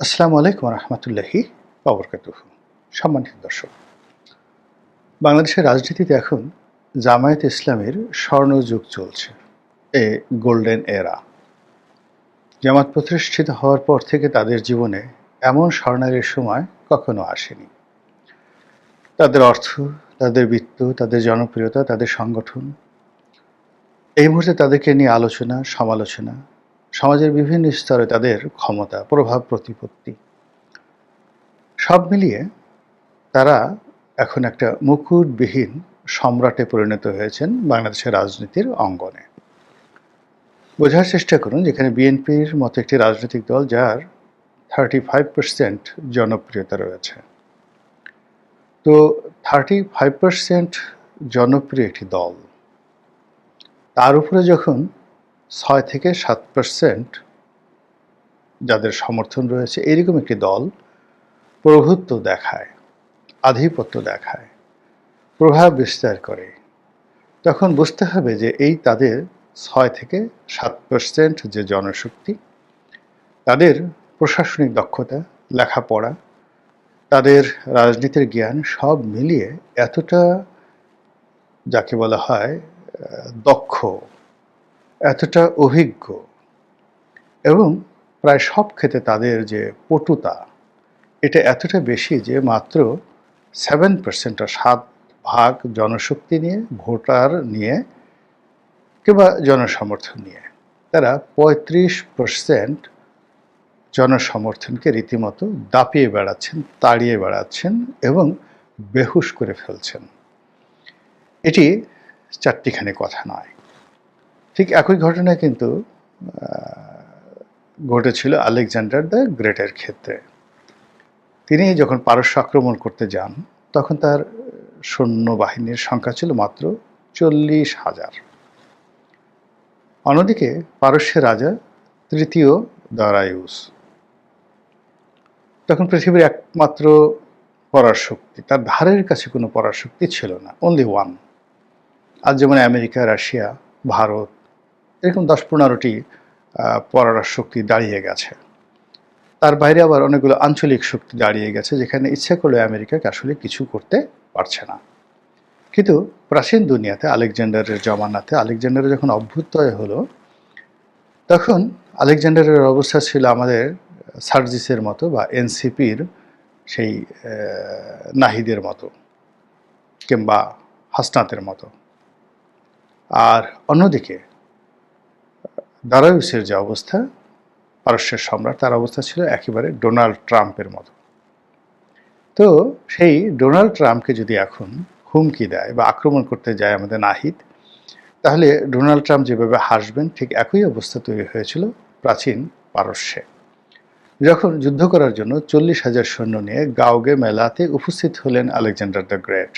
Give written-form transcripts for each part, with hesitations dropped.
আসসালামু আলাইকুম রহমতুল্লাহি ওয়া সম্মানিত দর্শক, বাংলাদেশের রাজনীতিতে এখন জামায়াতে ইসলামের স্বর্ণযুগ চলছে। এ গোল্ডেন এরা। জামাত প্রতিষ্ঠিত হওয়ার পর থেকে তাদের জীবনে এমন স্বর্ণালীর সময় কখনো আসেনি। তাদের অর্থ, তাদের বিত্ত, তাদের জনপ্রিয়তা, তাদের সংগঠন, এই মুহূর্তে তাদেরকে নিয়ে আলোচনা, সমালোচনা, সমাজের বিভিন্ন স্তরে তাদের ক্ষমতা, প্রভাব, প্রতিপত্তি, সব মিলিয়ে তারা এখন একটা মুকুটবিহীন সম্রাটে পরিণত হয়েছেন বাংলাদেশের রাজনীতির অঙ্গনে। বোঝার চেষ্টা করুন, যেখানে বিএনপির মতো একটি রাজনৈতিক দল যার 35% জনপ্রিয়তা রয়েছে। তো 35% জনপ্রিয় একটি দল, তার উপরে যখন 6 থেকে 7% যাদের সমর্থন রয়েছে, এরকম একটি দল প্রভুত্ব দেখায়, আধিপত্য দেখায়, প্রভাব বিস্তার করে, তখন বুঝতে হবে যে এই তাদের 6 থেকে 7% যে জনশক্তি, তাদের প্রশাসনিক দক্ষতা, লেখাপড়া, তাদের রাজনীতির জ্ঞান সব মিলিয়ে এতটা, যাকে বলা হয় দক্ষ, এতটা অভিজ্ঞ, এবং প্রায় সব ক্ষেত্রে তাদের যে পটুতা, এটা এতটা বেশি যে মাত্র 7% বা 7 ভাগ জনশক্তি নিয়ে, ভোটার নিয়ে কিংবা জনসমর্থন নিয়ে তারা 35% জনসমর্থনকে রীতিমতো দাপিয়ে বেড়াচ্ছেন, তাড়িয়ে বেড়াচ্ছেন এবং বেহুশ করে ফেলছেন। এটি চারটিখানি কথা নয়। ঠিক একই ঘটনা কিন্তু ঘটেছিল আলেকজান্ডার দ্য গ্রেটের ক্ষেত্রে। তিনি যখন পারস্য আক্রমণ করতে যান, তখন তার সৈন্যবাহিনীর সংখ্যা ছিল মাত্র 40,000। অন্যদিকে পারস্যের রাজা তৃতীয় দারায়ুস, তখন পৃথিবীর একমাত্র পরাশক্তি, তার ধারের কাছে কোনো পরাশক্তি ছিল না, অনলি ওয়ান। আজ যেমন আমেরিকা, রাশিয়া, ভারত, এরকম 10-15টি পরাশক্তি দাঁড়িয়ে গেছে, তার বাইরে আবার অনেকগুলো আঞ্চলিক শক্তি দাঁড়িয়ে গেছে, যেখানে ইচ্ছা করলে আমেরিকাকে আসলে কিছু করতে পারছে না। কিন্তু প্রাচীন দুনিয়াতে আলেকজান্ডারের জমানাতে, আলেকজান্ডারের যখন অভ্যুদয় হলো, তখন আলেকজান্ডারের অবস্থা ছিল আমাদের সার্জিসের মতো বা এনসিপির সেই নাহিদের মতো কিংবা হাসনাতের মতো। আর অন্যদিকে দারায়ুসের যে অবস্থা, পারস্যের সম্রাট, তার অবস্থা ছিল একেবারে ডোনাল্ড ট্রাম্পের মতো। তো সেই ডোনাল্ড ট্রাম্পকে যদি এখন হুমকি দেয় বা আক্রমণ করতে যায় আমাদের নাহিদ, তাহলে ডোনাল্ড ট্রাম্প যেভাবে হাসবেন, ঠিক একই অবস্থা তৈরি হয়েছিল প্রাচীন পারস্যে। যখন যুদ্ধ করার জন্য 40,000 সৈন্য নিয়ে গাওগে মেলাতে উপস্থিত হলেন আলেকজান্ডার দ্য গ্রেট,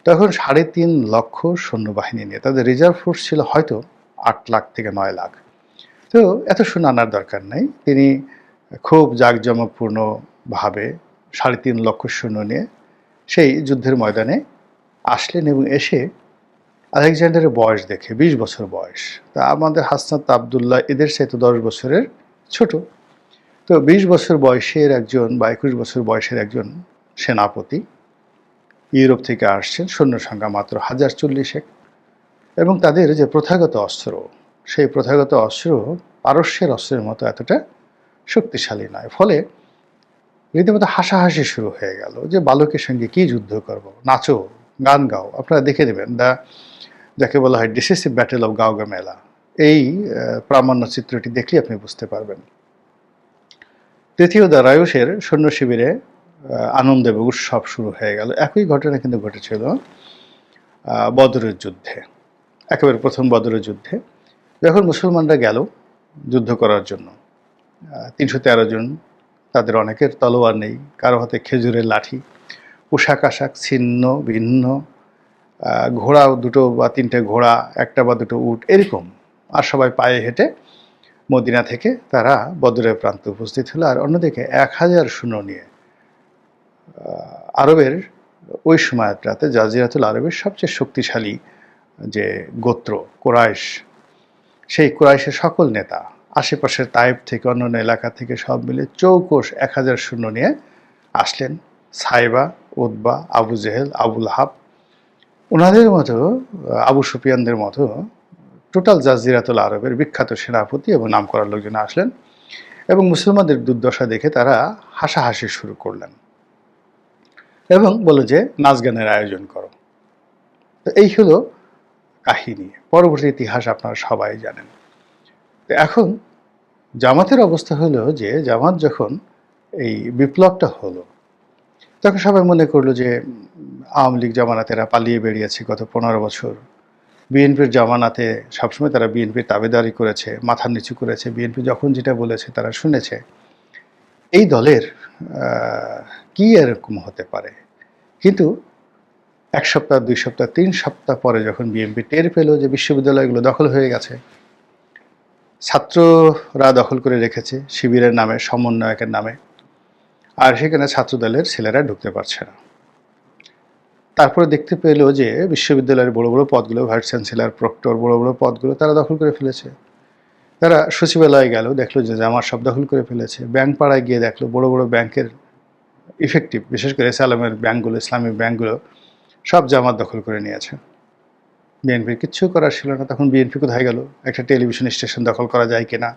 তখন 3.5 লক্ষ সৈন্যবাহিনী নিয়ে, তাদের রিজার্ভ ফোর্স ছিল হয়তো 8 লাখ থেকে 9 লাখ। তো এত সৈন্য আনার দরকার নাই, তিনি খুব জাঁকজমকপূর্ণভাবে 3.5 লক্ষ সৈন্য নিয়ে সেই যুদ্ধের ময়দানে আসলেন এবং এসে আলেকজান্ডারের বয়স দেখে, 20 বছর বয়স, তা আমাদের হাসনাত আবদুল্লাহ এদের সাথে 10 বছরের ছোট। তো 20 বছর বয়সের একজন বা 21 বছর বয়সের একজন সেনাপতি ইউরোপ থেকে আসছেন, সৈন্য সংখ্যা মাত্র 1040, এবং তাদের যে প্রথাগত অস্ত্র, সেই প্রথাগত অস্ত্র পারস্যের অস্ত্রের মতো এতটা শক্তিশালী নয়। ফলে রীতিমতো হাসাহাসি শুরু হয়ে গেল যে বালকের সঙ্গে কি যুদ্ধ করব, নাচো, গান গাও। আপনারা দেখে নেবেন যাকে বলা হয় ডিসিসিভ ব্যাটেল অফ গাওগা মেলা, এই প্রামাণ্য চিত্রটি দেখলে আপনি বুঝতে পারবেন। তৃতীয় দারায়ুসের সৈন্য শিবিরে আনন্দ এবং উৎসব শুরু হয়ে গেল। একই ঘটনা কিন্তু ঘটেছিল বদরের যুদ্ধে, একেবারে প্রথম বদরের যুদ্ধে, যখন মুসলমানরা গেল যুদ্ধ করার জন্য। 313 জন, তাদের অনেকের তলোয়ার নেই, কারো হাতে খেজুরের লাঠি, পোশাক আশাক ছিন্ন ভিন্ন, ঘোড়া 2 বা 3টে ঘোড়া, 1টা বা 2টো উট, এরকম। আর সবাই পায়ে হেঁটে মদিনা থেকে তারা বদরের প্রান্তে উপস্থিত হলো। আর অন্যদিকে 1000 সৈন্য নিয়ে আরবের ওই সময়টাতে জাজিরাতুল আরবের সবচেয়ে শক্তিশালী যে গোত্র কুরাইশ, সেই কুরাইশের সকল নেতা আশেপাশের তায়েব থেকে অন্যান্য এলাকা থেকে সব মিলে চৌকোষ 1000 সৈন্য নিয়ে আসলেন। সাইবা, উতবা, আবু জেহেল, আবু লাহাব, ওনাদের মতো আবু সুফিয়ানদের মতো টোটাল জাজিরাতুল আরবের বিখ্যাত সেনাপতি এবং নামকরা লোকজন আসলেন এবং মুসলমানদের দুর্দশা দেখে তারা হাসাহাসি শুরু করলেন এবং বলল যে নাচ গানের আয়োজন করো। তো এই হলো কাহিনী। পরবর্তী ইতিহাস আপনারা সবাই জানেন। এখন জামাতের অবস্থা হলো যে জামাত যখন এই বিপ্লবটা হলো তখন সবাই মনে করলো যে আওয়ামী লীগ জামানাতেরা পালিয়ে বেরিয়েছে গত 15 বছর, বিএনপির জামানাতে সবসময় তারা বিএনপির তাবেদারি করেছে, মাথা নিচু করেছে, বিএনপি যখন যেটা বলেছে তারা শুনেছে। এই দলের কি এরকম হতে পারে? কিন্তু 1 সপ্তাহ, 2 সপ্তাহ, 3 সপ্তাহ পরে যখন বিএনপি টের পেল যে বিশ্ববিদ্যালয়গুলো দখল হয়ে গেছে, ছাত্ররা দখল করে রেখেছে শিবিরের নামে, সমন্বয়কের নামে, আর সেখানে ছাত্রদলের ছেলেরা ঢুকতে পারছে না। তারপরে দেখতে পেল যে বিশ্ববিদ্যালয়ের বড় বড় পদগুলো, ভাইস চ্যান্সেলর, প্রক্টর, বড় বড় পদগুলো তারা দখল করে ফেলেছে। তারা সচিবালয়ে গেল, দেখলো যে জামাত সব দখল করে ফেলেছে। ব্যাংক পাড়ায় গিয়ে দেখলো বড় বড় ব্যাংকের ইফেক্টিভ, বিশেষ করে সালামের ব্যাংকগুলো, ইসলামিক ব্যাংকগুলো সব জামাত দখল করে নিয়েছে। বিএনপির কিচ্ছু করার ছিল না। তখন বিএনপি কোথায় গেল? একটা টেলিভিশন স্টেশন দখল করা যায় কিনা,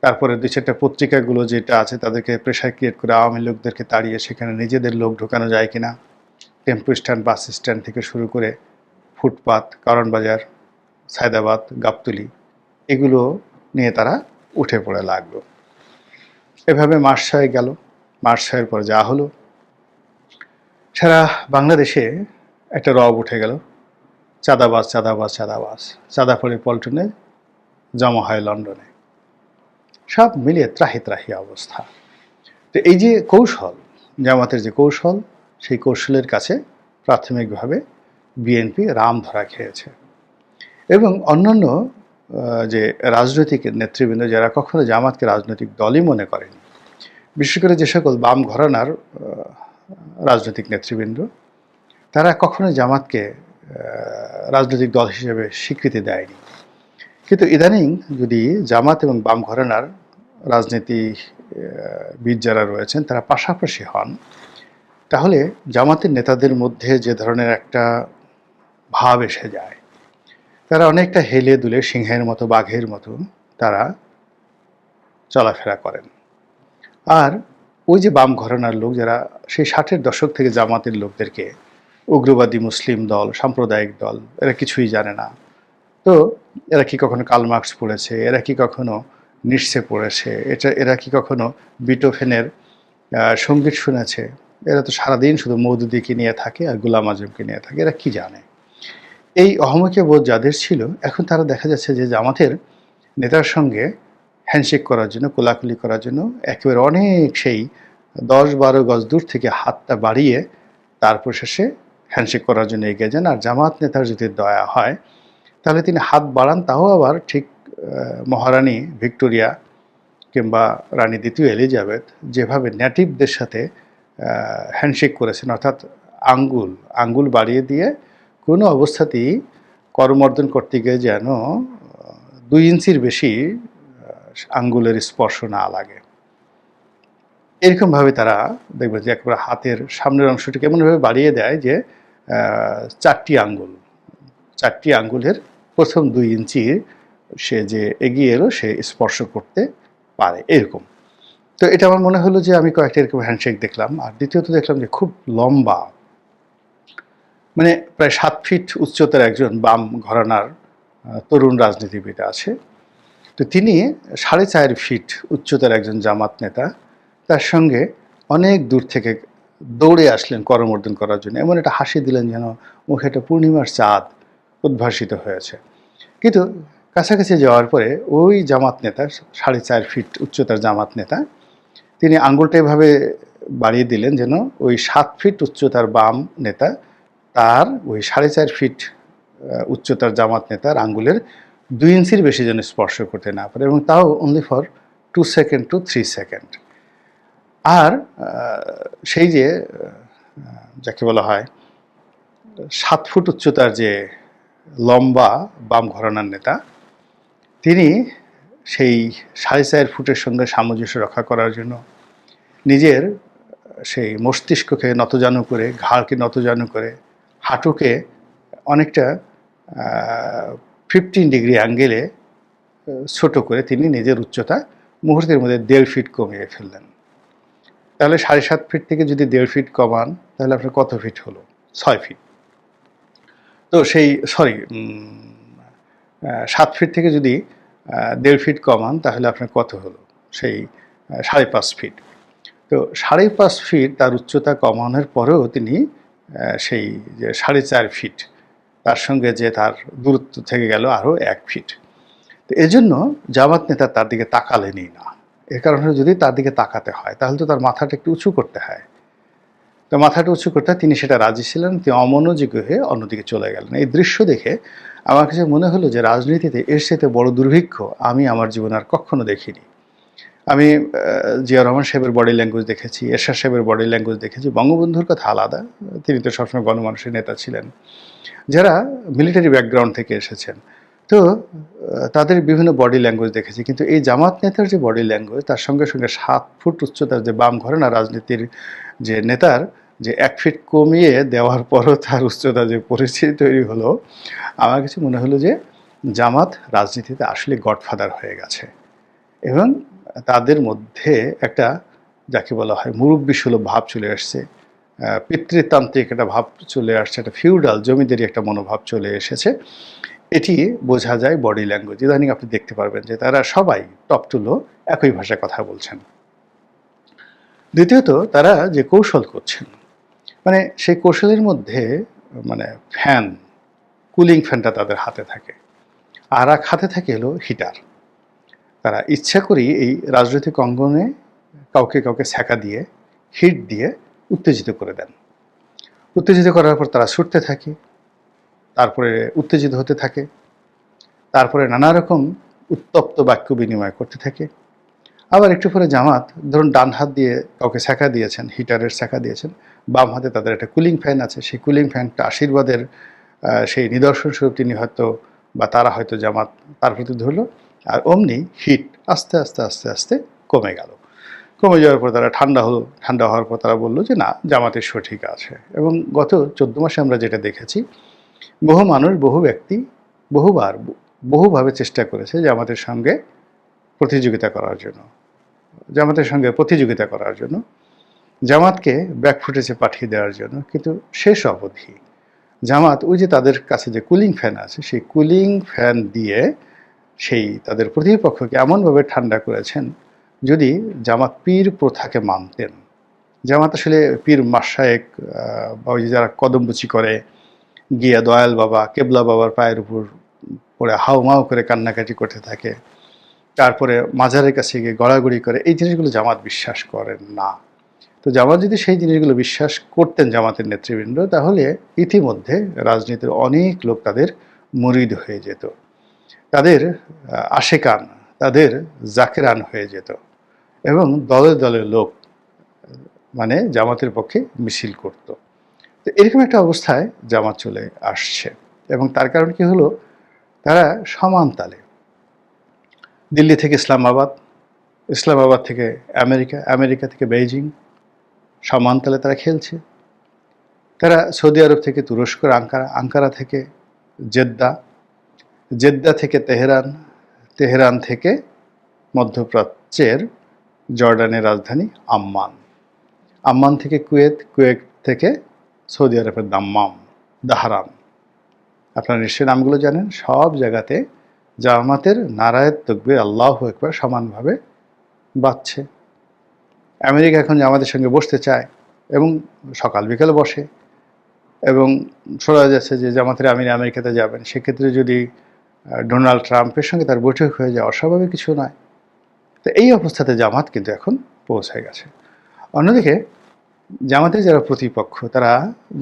তারপরে 2-4টা পত্রিকাগুলো যেটা আছে তাদেরকে প্রেশার ক্রিয়েট করে আওয়ামী লোকদেরকে তাড়িয়ে সেখানে নিজেদের লোক ঢোকানো যায় কিনা, টেম্পো স্ট্যান্ড, বাস স্ট্যান্ড থেকে শুরু করে ফুটপাত, কারণ বাজার, সায়দাবাদ, গাবতলী, এগুলো নিয়ে তারা উঠে পড়ে লাগলো। এভাবে মাস 6 গেল। মাস 6-এর পর যা হলো, সারা বাংলাদেশে একটা রব উঠে গেল, চাঁদাবাজ, চাঁদাবাজ, চাঁদাবাজ। চাঁদা পড়ে পল্টনে, জমা হয় লন্ডনে। সব মিলিয়ে ত্রাহি ত্রাহি অবস্থা। তো এই যে কৌশল, জামাতের যে কৌশল, সেই কৌশলের কাছে প্রাথমিকভাবে বিএনপি রাম ধরা খেয়েছে এবং অন্যান্য যে রাজনৈতিক নেতৃবৃন্দ যারা কখনো জামাতকে রাজনৈতিক দলই মনে করেনি, বিশেষ করে যে সকল বাম ঘরানার রাজনৈতিক নেতৃবৃন্দ, তারা কখনো জামাতকে রাজনৈতিক দল হিসেবে স্বীকৃতি দেয়নি। কিন্তু ইদানিং যদি জামাত এবং বাম ঘরানার রাজনীতিবিদ যারা রয়েছেন তারা পাশাপাশি হন, তাহলে জামাতের নেতাদের মধ্যে যে ধরনের একটা ভাব এসে যায়, তারা অনেকটা হেলে দুলে সিংহের মতো, বাঘের মতো তারা চলাফেরা করেন। আর ওই যে বাম ঘরানার লোক যারা সেই 60-এর দশক থেকে জামাতের লোকদেরকে উগ্রবাদী মুসলিম দল, সাম্প্রদায়িক দল, এরা কিছুই জানে না। তো এরা কি কখনো কার্ল মার্কস পড়েছে? এরা কি কখনো নিটসে পড়েছে? এরা কি কখনো বিটোফেনের সঙ্গীত শুনেছে? এরা তো সারাদিন শুধু মওদুদিকে নিয়ে থাকে আর গোলাম আজমকে নিয়ে থাকে। এরা কি জানে? এই অহমকে বোধ যাদের ছিল, এখন তারা দেখা যাচ্ছে যে জামাতের নেতার সঙ্গে হ্যান্ডশেক করার জন্য, কোলাকুলি করার জন্য একেবারে অনেক সেই 10-12 গজ দূর থেকে হাতটা বাড়িয়ে তারপর শেষে হ্যান্ডশেক করার জন্য এগিয়ে যান। আর জামাত নেতার যদি দয়া হয় তাহলে তিনি হাত বাড়ান, তাও আবার ঠিক মহারানী ভিক্টোরিয়া কিংবা রানী দ্বিতীয় এলিজাবেথ যেভাবে নেটিভদের সাথে হ্যান্ডশেক করেছেন, অর্থাৎ আঙ্গুল বাড়িয়ে দিয়ে কোনো অবস্থাতেই করমর্দন করতে গিয়ে যেন 2 ইঞ্চির বেশি আঙ্গুলের স্পর্শ না লাগে। এরকমভাবে তারা দেখবে যে একেবারে হাতের সামনের অংশটিকে এমনভাবে বাড়িয়ে দেয় যে 4টি আঙ্গুলের প্রথম 2 ইঞ্চি সে যে এগিয়ে এলো সে স্পর্শ করতে পারে, এরকম। তো এটা আমার মনে হলো যে আমি কয়েকটা এরকম হ্যান্ডশেক দেখলাম। আর দ্বিতীয়ত দেখলাম যে খুব লম্বা, মানে প্রায় 7 ফিট উচ্চতার একজন বাম ঘরানার তরুণ রাজনীতিবিদ আছে। তো তিনি 4.5 ফিট উচ্চতার একজন জামাত নেতা, তার সঙ্গে অনেক দূর থেকে দৌড়ে আসলেন করমর্দন করার জন্য। এমন একটা হাসি দিলেন যেন মুখে একটা পূর্ণিমার চাঁদ উদ্ভাসিত হয়েছে। কিন্তু কাছাকাছি যাওয়ার পরে ওই জামাত নেতা, 4.5 ফিট উচ্চতার জামাত নেতা, তিনি আঙ্গুলটা এভাবে বাড়িয়ে দিলেন যেন ওই 7 ফিট উচ্চতার বাম নেতা তার ওই 4.5 ফিট উচ্চতার জামাত নেতার আঙ্গুলের 2 ইঞ্চির বেশি যেন স্পর্শ করতে না পারে, এবং তাও only for 2 second to 3 second. আর সেই যে যাকে বলা হয় 7 ফুট উচ্চতার যে লম্বা বাম ঘরানার নেতা, তিনি সেই 4.5 ফুটের সঙ্গে সামঞ্জস্য রক্ষা করার জন্য নিজের সেই মস্তিষ্ককে নতজানু করে, ঘাড়কে নতজানু করে, হাঁটুকে অনেকটা 15 ডিগ্রি অ্যাঙ্গেলে ছোট করে তিনি নিজের উচ্চতা মুহূর্তের মধ্যে 1.5 ফিট কমিয়ে ফেললেন। তাহলে 7.5 ফিট থেকে যদি 1.5 ফিট কমান, তাহলে আপনার কত ফিট হলো? 6 ফিট। তো সেই 7 ফিট থেকে যদি 1.5 ফিট কমান, তাহলে আপনার কত হলো? সেই 5.5 ফিট। তো 5.5 ফিট তার উচ্চতা কমানোর পরেও তিনি সেই যে 4.5 ফিট, তার সঙ্গে যে তার দূরত্ব থেকে গেল আরও 1 ফিট। তো এজন্য জামাত নেতা তার দিকে তাকালেনই না। এর কারণে যদি তার দিকে তাকাতে হয়, তাহলে তো তার মাথাটা একটু উঁচু করতে হয়। তো মাথাটা উঁচু করতে তিনি সেটা রাজি ছিলেন। তিনি অমনোযোগী হয়ে অন্যদিকে চলে গেলেন। এই দৃশ্য দেখে আমার কাছে মনে হলো যে রাজনীতিতে এর চাইতে বড় দুর্ভিক্ষ আমি আমার জীবনে আর কখনো দেখিনি। আমি জিয়া রহমান সাহেবের বডি ল্যাঙ্গুয়েজ দেখেছি, এরশাদ সাহেবের বডি ল্যাঙ্গুয়েজ দেখেছি। বঙ্গবন্ধুর কথা আলাদা, তিনি তো সবসময় গণমানুষের নেতা ছিলেন, যারা মিলিটারি ব্যাকগ্রাউন্ড থেকে এসেছেন। তো তাদের বিভিন্ন বডি ল্যাঙ্গুয়েজ দেখেছি, কিন্তু এই জামাত নেতার যে বডি ল্যাঙ্গুয়েজ, তার সঙ্গে সঙ্গে 7 ফুট উচ্চতার যে বাম ঘরানা রাজনীতির যে নেতার যে 1 ফিট কমিয়ে দেওয়ার পরও তার উচ্চতা যে পরিস্থিতি তৈরি হলো, আমার কাছে মনে হলো যে জামাত রাজনীতিতে আসলে গডফাদার হয়ে গেছে। এবং তাদের মধ্যে একটা যাকে বলা হয় মুরব্বিসুলভ ভাব চলে আসছে, পিতৃতান্ত্রিক একটা ভাব চলে আসছে, একটা ফিউডাল জমিদারি একটা মনোভাব চলে এসেছে। এটি বোঝা যায় বডি ল্যাঙ্গুয়েজ। ইদানিং আপনি দেখতে পারবেন যে তারা সবাই টপ টু লো একই ভাষায় কথা বলছেন। দ্বিতীয়ত, তারা যে কৌশল করছেন, মানে সেই কৌশলের মধ্যে মানে ফ্যান, কুলিং ফ্যানটা তাদের হাতে থাকে, আর এক হাতে থাকে হলো হিটার। তারা ইচ্ছা করেই এই রাজনৈতিক অঙ্গনে কাউকে কাউকে ছ্যাঁকা দিয়ে, হিট দিয়ে উত্তেজিত করে দেন। উত্তেজিত করার পর তারা ছুটতে থাকে, তারপরে উত্তেজিত হতে থাকে, তারপরে নানা রকম উত্তপ্ত বাক্য বিনিময় করতে থাকে। আবার একটু পরে জামাত, ধরুন ডান হাত দিয়ে কাউকে ছ্যাঁকা দিয়েছেন, হিটারের ছ্যাঁকা দিয়েছেন, বাম হাতে তাদের একটা কুলিং ফ্যান আছে, সেই কুলিং ফ্যানটা আশীর্বাদের সেই নিদর্শন স্বরূপ তিনি হয়তো বা তারা হয়তো জামাত তার প্রতি ধরলো, আর অমনি হিট আস্তে আস্তে আস্তে আস্তে কমে গেল। কমে যাওয়ার পর তারা ঠান্ডা হলো, ঠান্ডা হওয়ার পর তারা বললো যে না, জামাতের সঠিক আছে। এবং গত 14 মাসে আমরা যেটা দেখেছি, বহু মানুষ, বহু ব্যক্তি বহুবার বহুভাবে চেষ্টা করেছে জামাতের সঙ্গে প্রতিযোগিতা করার জন্য, জামাতকে ব্যাকফুটেজে পাঠিয়ে দেওয়ার জন্য। কিন্তু শেষ অবধি জামাত ওই যে তাদের কাছে যে কুলিং ফ্যান আছে, সেই কুলিং ফ্যান দিয়ে সেই তাদের প্রতিপক্ষকে এমনভাবে ঠান্ডা করেছেন, যদি জামাত পীর প্রথাকে মানতেন, জামাত আসলে পীর মাশায়েক বা ওই যারা কদমবুচি করে গিয়া দয়াল বাবা, কেবলা বাবার পায়ের উপর পড়ে হাউমাউ করে কান্নাকাটি করতে থাকে, তারপরে মাজারের কাছে গিয়ে গড়াগড়ি করে, এই জিনিসগুলো জামাত বিশ্বাস করেন না। তো জামাত যদি সেই জিনিসগুলো বিশ্বাস করতেন, জামাতের নেতৃবৃন্দ, তাহলে ইতিমধ্যে রাজনীতির অনেক লোক তাদের মুরিদ হয়ে যেত, তাদের আশেকান, তাদের জাকেরান হয়ে যেত, এবং দলে দলে লোক মানে জামাতের পক্ষে মিছিল করত। তো এরকম একটা অবস্থায় জামাত চলে আসছে। এবং তার কারণ কি হলো, তারা সমান তালে দিল্লি থেকে ইসলামাবাদ, ইসলামাবাদ থেকে আমেরিকা, আমেরিকা থেকে বেইজিং, সমান তালে তারা খেলছে। তারা সৌদি আরব থেকে তুরস্কর আঙ্কারা, আঙ্কারা থেকে জেদ্দা, জেদ্দা থেকে তেহরান, তেহরান থেকে মধ্যপ্রাচ্যের জর্ডানের রাজধানী আম্মান, আম্মান থেকে কুয়েত, কুয়েত থেকে সৌদি আরবের দাম্মাম, দাহরান। আপনারা নিশ্চয়ই নামগুলো জানেন। সব জায়গাতে জামাতের নারায়েত তাকবীর, আল্লাহু আকবার সমানভাবে বাজছে। আমেরিকা এখন জামাতের সঙ্গে বসতে চায় এবং সকাল বিকালে বসে, এবং শোনা যাচ্ছে যে জামাতের আমির আমেরিকাতে যাবেন। সেক্ষেত্রে যদি ডোনাল্ড ট্রাম্পের সঙ্গে তার বৈঠক হয়ে যায়, অস্বাভাবিক কিছু নয়। তো এই অবস্থাতে জামাত কিন্তু এখন পৌঁছে গেছে। অন্যদিকে জামাতের যারা প্রতিপক্ষ, তারা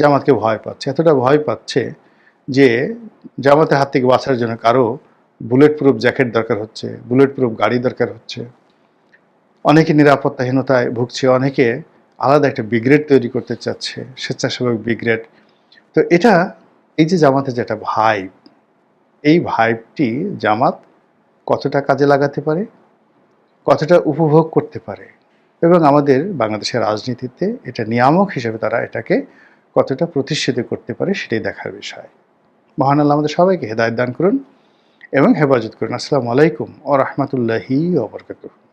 জামাতকে ভয় পাচ্ছে, এতটা ভয় পাচ্ছে যে জামাতের হাত থেকে বাঁচার জন্য কারো বুলেট প্রুফ জ্যাকেট দরকার হচ্ছে, বুলেট প্রুফ গাড়ি দরকার হচ্ছে, অনেকে নিরাপত্তাহীনতায় ভুগছে, অনেকে আলাদা একটা ব্রিগেড তৈরি করতে চাচ্ছে, স্বেচ্ছাসেবক ব্রিগেড। তো এই যে জামাতের যেটা ভাইব, এই ভাইবটি জামাত কতটা কাজে লাগাতে পারে, কতটা উপভোগ করতে পারে, এবং আমাদের বাংলাদেশের রাজনীতিতে এটা নিয়ামক হিসেবে তারা এটাকে কতটা প্রতিষ্ঠিত করতে পারে সেটাই দেখার বিষয়। মহান আল্লাহ আমাদের সবাইকে হেদায়েত দান করুন এবং হেফাজত করুন। আসসালামু আলাইকুম ওয়া রাহমাতুল্লাহি ওয়া বারাকাতুহু।